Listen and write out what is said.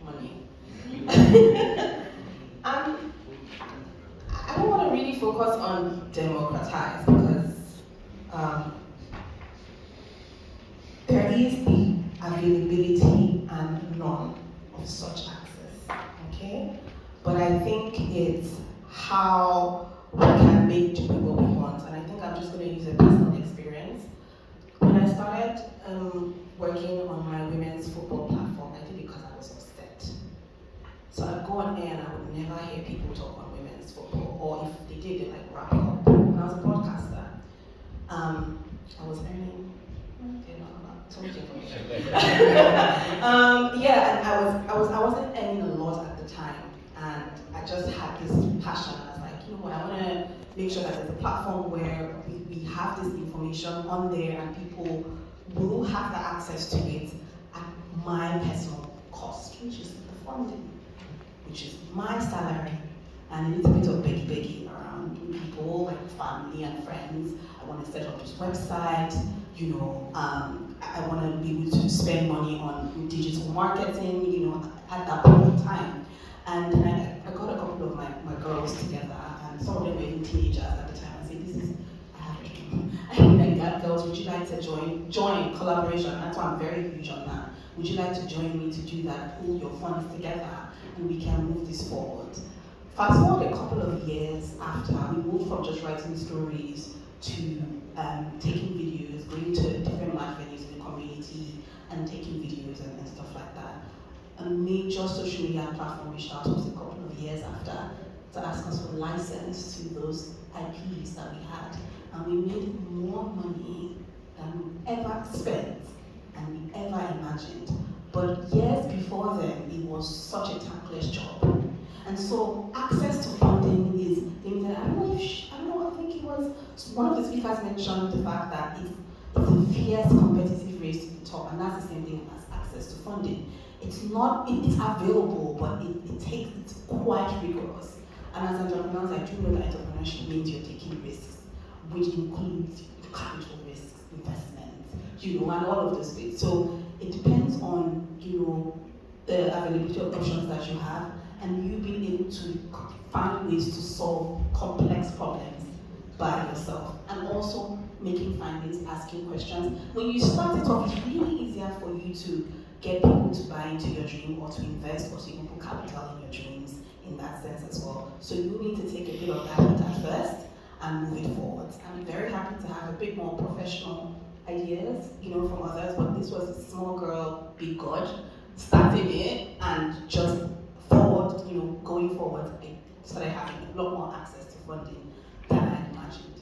Money. I don't want to really focus on democratize because there is the availability and none of such access, okay? But I think it's how we can make do what we want, and I think I'm just going to use a personal experience. When I started working on my women's football platform, I did it because I was upset. So I'd go on air and I would never hear people talk on women's football, or if they did, they like wrap it up. When I was a broadcaster, I was earning, so much information. Yeah, and I wasn't earning a lot at the time, and I just had this passion. I was like, you know what, I want to make sure that there's a platform where we have this information on there and people will have the access to it at my personal cost, which is the funding, which is my salary, and a little bit of begging around people, like family and friends. I want to set up this website, you know, I want to be able to spend money on digital marketing, you know, at that point in time. And then I got a couple of my girls together, and some of them were even teenagers at the time, and said, I have a dream. And like that, girls, would you like to join collaboration? That's why I'm very huge on that. Would you like to join me to do that, pull your funds together, and we can move this forward? Fast forward a couple of years after, we moved from just writing stories to taking videos, going to different live venues in the community and taking videos and stuff like that. A major social media platform reached out to us a couple of years after to ask us for license to those IPs that we had. And we made more money than we ever spent and we ever imagined. But years before then, it was such a thankless job. And so access to funding is things that I think it was one of the speakers mentioned the fact that it's a fierce competitive race to the top, and that's the same thing as access to funding. It's available, but it's quite rigorous. And as entrepreneurs, I do know that entrepreneurship means you're taking risks, which includes capital risks, investments, you know, and all of those things. So it depends on, you know, the availability of options that you have, and you being able to find ways to solve complex problems by yourself, and also making findings, asking questions. When you start it off, it's really easier for you to get people to buy into your dream or to invest or to even put capital in your dreams in that sense as well. So you need to take a bit of that hit at first and move it forward. I'm very happy to have a bit more professional ideas, you know, from others, but this was a small girl, big God, starting it and just forward, you know, going forward, I started having a lot more access to funding than I imagined.